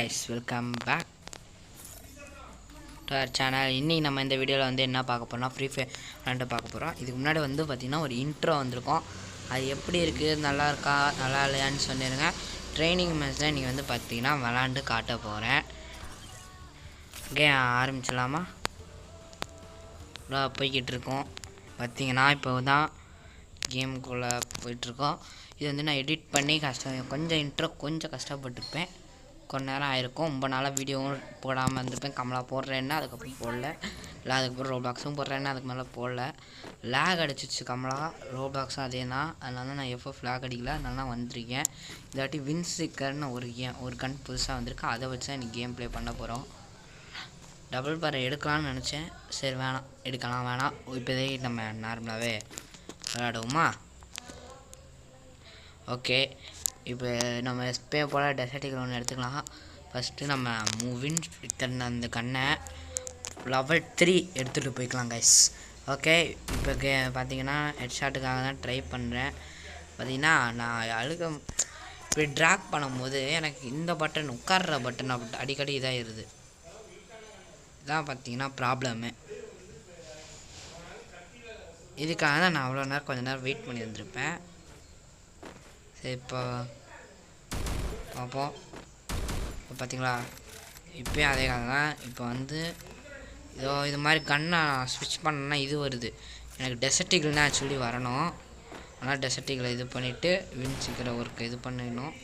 guys, welcome back to our channel. இன்னைக்கு நம்ம இந்த வீடியோல வந்து என்ன பார்க்க போறோம்னா ஃப்ரீ ஃபயர் விளையாண்டு பார்க்க போறோம். இதுக்கு முன்னாடி வந்து பாத்தீங்கன்னா ஒரு இன்ட்ரோ வந்திருக்கும். அது எப்படி இருக்கு, நல்லா இருக்கா, நல்லா இல்லையான்னு சொல்லிருங்க. ட்ரைனிங் மேட்ச் தான் இன்னைக்கு வந்து பாத்தீங்கன்னா விளையாண்டு காட்ட போறேன். ஓகே, ஆரம்பிச்சலாமா? போய்கிட்டு இருக்கோம். பாத்தீங்கன்னா இப்போதான் கேமுக்குள்ளே போயிட்டுருக்கோம். இது வந்து நான் எடிட் பண்ணி கொஞ்சம் இன்ட்ரோ கொஞ்சம் கஷ்டப்பட்டுருப்பேன். கொஞ்ச நேரம் ஆயிருக்கும். ரொம்ப நாளாக வீடியோவும் போடாமல் இருந்திருப்பேன். கமலா போடுறேன்னா அதுக்கப்புறம் போடல, இல்லை அதுக்கப்புறம் ரோபாக்ஸும் போடுறேன்னா அதுக்கு மேலே போடல. லேக் அடிச்சிச்சு கமலா, ரோபாக்ஸும் அதே தான். அதனால தான் நான் எஃப்எஃப் லேக் அடிக்கல, அதனால தான் வந்திருக்கேன். இதாட்டி வின்சிக்கர்னு ஒரு கன் புதுசாக வந்திருக்கு. அதை வச்சு தான் இன்றைக்கி கேம் ப்ளே பண்ண போகிறோம். டபுள் பாரை எடுக்கலாம்னு நினச்சேன். சரி வேணாம், எடுக்கலாம் வேணாம். இப்போதே நம்ம நார்மலாகவே விளையாடுவோமா? ஓகே, இப்போ நம்ம எஸ்பே போல் டெசர்ட்டிகள் ஒன்று எடுத்துக்கலாம். ஃபஸ்ட்டு நம்ம மூவின் இத்தனை அந்த கண்ணை லெவல் 3 எடுத்துகிட்டு போய்க்கலாம் கைஸ். ஓகே, இப்போ பார்த்தீங்கன்னா ஹெட்ஷாட்டுக்காக தான் ட்ரை பண்ணுறேன். பார்த்தீங்கன்னா நான் இப்படி ட்ராக் பண்ணும்போது எனக்கு இந்த பட்டன் உட்கார்ற பட்டன் அடிக்கடி இதாகிடுது. இதான் பார்த்தீங்கன்னா ப்ராப்ளமு. இதுக்காக தான் நான் அவ்வளோ நேரம் கொஞ்ச நேரம் வெயிட் பண்ணி இருந்திருப்பேன். சரி, இப்போ பார்ப்போம். இப்போ பார்த்தீங்களா, இப்போயும் அதே காரணம் தான். இப்போ வந்து இது மாதிரி கண்ணை ஸ்விட்ச் பண்ணனா இது வருது. எனக்கு டெசர்ட்டிகள் தான் ஆக்சுவலி வரணும். ஆனால் டெசர்ட்டிகளை இது பண்ணிவிட்டு வின்சிக்கிற ஒர்க்கு இது பண்ணிடணும்.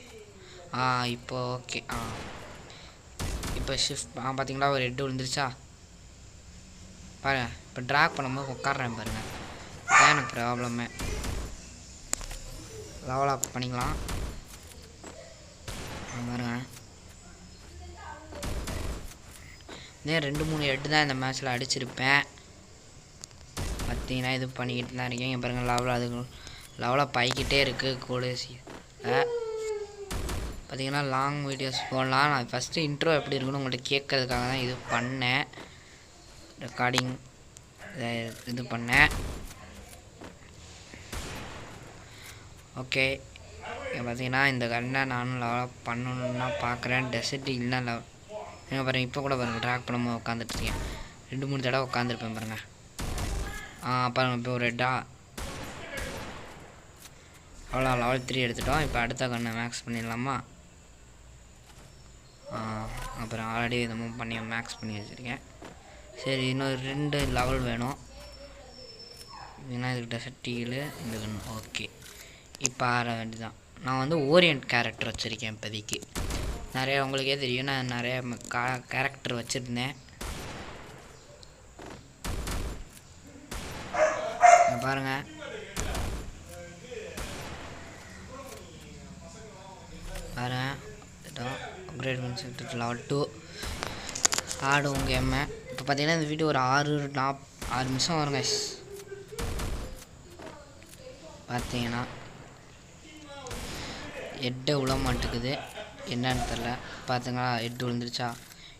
இப்போ ஓகே. இப்போ ஷிஃப்ட் பார்த்தீங்களா, ஒரு ஹெட்டு விழுந்துருச்சா பாருங்கள். இப்போ ட்ராக் பண்ணும்போது உட்காடுறேன் பாருங்கள். அதுதான் எனக்கு ப்ராப்ளமே. லெவல் அப் பண்ணிக்கலாம் பாருங்க. இதே 2-3 ஹெட்டு தான் இந்த மேட்ச்சில் அடிச்சிருப்பேன். பார்த்தீங்கன்னா இது பண்ணிக்கிட்டு தான் இருக்கேன். பாருங்கள், லெவலப் ஆகிக்கிட்டே இருக்குது. கூட பார்த்தீங்கன்னா லாங் வீடியோஸ் போடலாம். நான் ஃபஸ்ட்டு இன்ட்ரோ எப்படி இருக்குன்னு உங்கள்கிட்ட கேட்கறதுக்காக தான் இது பண்ணேன். ரெக்கார்டிங் இது பண்ணேன். ஓகே, பார்த்தீங்கன்னா இந்த கண்ணை நானும் லெவலப் பண்ணணுன்னா பார்க்குறேன். டெசர்ட் இல்லைன்னா எங்கே பாருங்கள். இப்போ கூட பாருங்கள், ட்ராக் பண்ணும்போது உட்காந்துட்ருக்கேன். 2-3 தடவை உட்காந்துருப்பேன் பாருங்கள். பாருங்கள், இப்போ ஒரு ரெட்டா அவ்வளோ லெவல் 3 எடுத்துட்டோம். இப்போ அடுத்த கண்ணை மேக்ஸ் பண்ணிடலாமா? அப்புறம் ஆல்ரெடி இதை மூவ் பண்ணி மேக்ஸ் பண்ணி வச்சுருக்கேன். சரி, இன்னொரு 2 லெவல் வேணும். ஏன்னா இதுக்கு டெசர்ட்டியில் இந்த கண். ஓகே, இப்போ ஆற வேண்டியதான். நான் வந்து ஓரியன்ட் கேரக்டர் வச்சுருக்கேன் இப்போதைக்கு. நிறைய உங்களுக்கே தெரியும், நான் நிறைய கேரக்டர் வச்சுருந்தேன். பாருங்கள், அப்கிரேட் பண்ணி லெவல் 2 ஆடுவோம் கேமை. இப்போ பார்த்தீங்கன்னா இந்த வீடியோ ஒரு 6 நிமிஷம் வருங்க. பார்த்தீங்கன்னா ஹெட்டை விழ மாட்டேங்குது, என்னன்னு தெரில. பார்த்துங்களா, ஹெட்டு விழுந்துருச்சா?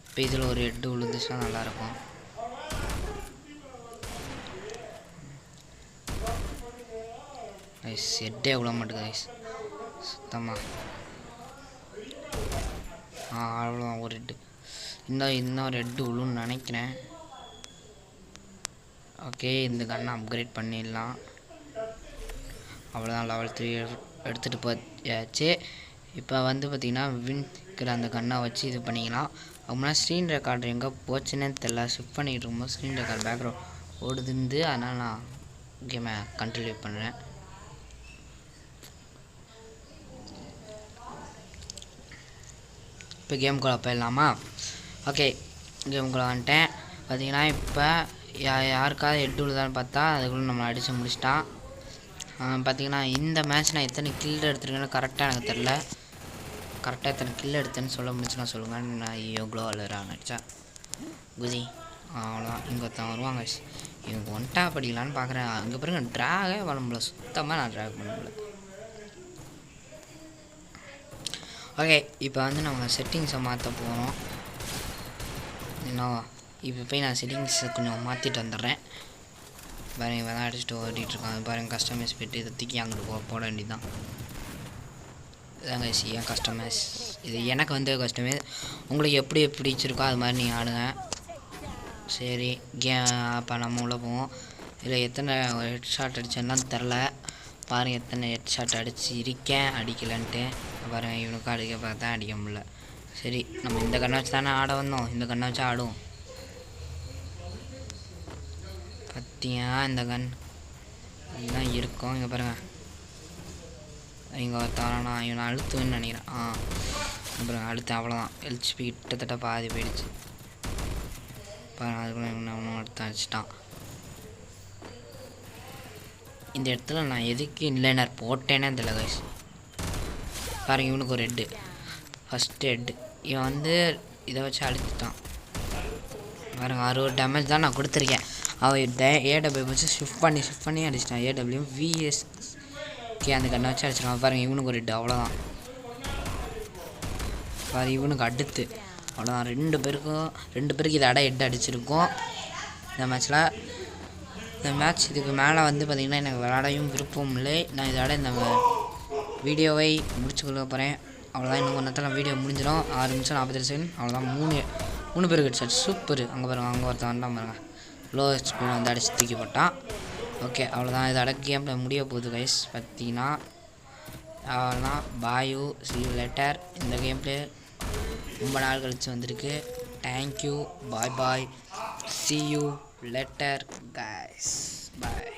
இப்போ இதில் ஒரு ஹெட்டு விழுந்துச்சா நல்லாயிருக்கும். ஐஸ் ஹெட்டே விழ மாட்டேங்குது ஐஸ் சுத்தமாக. அவ்வளோதான், ஒரு ஹெட்டு. இன்னொரு ஹெட்டு விழுன்னு நினைக்கிறேன். ஓகே, இந்த கண்ணை அப்கிரேட் பண்ணிடலாம். அவ்வளோதான், லெவல் 3 எடுத்துகிட்டு போயாச்சு. இப்போ வந்து பார்த்திங்கன்னா வின்கிற அந்த கண்ணை வச்சு இது பண்ணிக்கலாம். அப்படின்னா ஸ்க்ரீன் ரெக்கார்டர் எங்கே போச்சுன்னே தெரில. ஷிஃப்ட் பண்ணிகிட்டு இருக்கும்போது ஸ்க்ரீன் ரெக்கார்ட் பேக்ரவுண்ட் ஓடுதுந்து. அதனால் நான் கேமை கண்டினியூ பண்ணுறேன். இப்போ கேமுக்குள்ளே போயிடலாமா? ஓகே, கேமுக்குள்ளே வந்துட்டேன். பார்த்திங்கன்னா இப்போ யாருக்காவது ஹெட் விழுதான்னு பார்த்தா அதுக்குள்ளே நம்மளை அடித்து முடிச்சிட்டான். பார்த்திங்கன்னா இந்த மேட்ச் நான் எத்தனை கில் எடுத்துருக்கேன்னு கரெக்டாக எனக்கு தெரில. கரெக்டாக எத்தனை கில் எடுத்தேன்னு சொல்ல முடிச்சுன்னா சொல்லுங்கள். நான் எவ்வளோ அழுறான் அடிச்சா குதி. அவ்வளோதான், இங்கே ஒருத்தன் வருவாங்க. இவங்க ஒன்ட்டா படிக்கலான்னு பார்க்குறேன். அங்கே பிறகு ட்ராகே பண்ண முடியல, சுத்தமாக நான் ட்ராக் பண்ண முடியல. ஓகே, இப்போ வந்து நம்ம செட்டிங்ஸை மாற்ற போகிறோம். என்னவா, இப்போ போய் நான் செட்டிங்ஸை கொஞ்சம் மாற்றிட்டு வந்துடுறேன். பாருங்கள், இவன் தான் அடிச்சுட்டு ஓடிட்டுருக்கான். பாருங்கள், கஸ்டமைஸ் போய்ட்டு இதை தூக்கி அங்கிட்டு போட வேண்டியதுதான். இதாங்க என் கஸ்டமைஸ். இது எனக்கு வந்து கஸ்டமைஸ். உங்களுக்கு எப்படி பிடிச்சிருக்கோ அது மாதிரி நீங்கள் ஆடுங்க. சரி அப்போ நம்ம உள்ளே போவோம். இதில் எத்தனை ஹெட் ஷாட் அடித்தேன்னா தெரில. பாருங்கள் எத்தனை ஹெட் ஷாட் அடித்து இருக்கேன் அடிக்கலன்ட்டு. பாருங்கள் இவனுக்கு அடிக்க பார்த்தா அடிக்க முடியல. சரி நம்ம இந்த கண்ணை வச்சு தானே ஆட வந்தோம், இந்த கண்ணை வச்சு ஆடுவோம். பார்த்தியா இந்த கன் இதுதான் இருக்கும். இங்கே பாருங்கள் இங்கே ஒருத்தவரானா இவனை அழுத்துவேன்னு நினைக்கிறேன். அப்புறம் அழுத்து அவ்வளோதான். எல்ஹெச்பி கிட்டத்தட்ட பாதி போயிடுச்சு. பாருங்கள் அதுக்குள்ளே இவனை அடுத்து அடிச்சிட்டான். இந்த இடத்துல நான் எதுக்கு இன்லைனர் போட்டேனே தெரியல கைஸ். பாருங்கள் இவனுக்கு ஒரு ஹெட்டு, ஃபஸ்ட்டு ஹெட்டு. இவன் வந்து இதை வச்சு அழுத்திட்டான். பாருங்கள் 60 டேமேஜ் தான் நான் கொடுத்துருக்கேன். அவன் ஏடபிள்யூ வச்சு ஷிஃப்ட் பண்ணி அடிச்சிட்டான். ஏடபிள்யூ விஎஸ்கே அந்த கண்ணை வச்சு அடிச்சிட்டான். பாருங்கள் இவனுக்கு ஒரு ஹெட்டு, அவ்வளோதான். பாரு இவனுக்கு அடுத்து அவ்வளோதான். ரெண்டு பேருக்கு இதை ஹெட் அடிச்சிருக்கோம் இந்த மேட்ச்சில். இந்த மேட்ச் இதுக்கு மேலே வந்து பார்த்திங்கன்னா எனக்கு விளையாடையும் விருப்பம் இல்லை. நான் இதோட இந்த வீடியோவை முடிச்சுக்கொள்ள போகிறேன். அவ்வளோதான். இன்னும் கொஞ்ச நேரத்தில் வீடியோ முடிஞ்சிடும். 6 நிமிஷம் 42 செகண்ட். அவ்வளோதான். 3 பேருக்கு அடிச்சாச்சு. சூப்பர். அங்கே பாருங்கள் அங்கே ஒருத்தன் வந்தான் பாருங்கள். லோ ஸ்பீட் வந்து அடிச்சு தூக்கி போட்டான். ஓகே அவ்வளோதான். இதோட கேமில் முடிய போகுது கைஸ். பார்த்திங்கன்னா அவ்வளோதான். பாய் சி யூ லேட்டர். இந்த கேம் பிளே ரொம்ப நாள் கழிச்சு வந்திருக்கு. Thank you. Bye. See you later guys. Bye.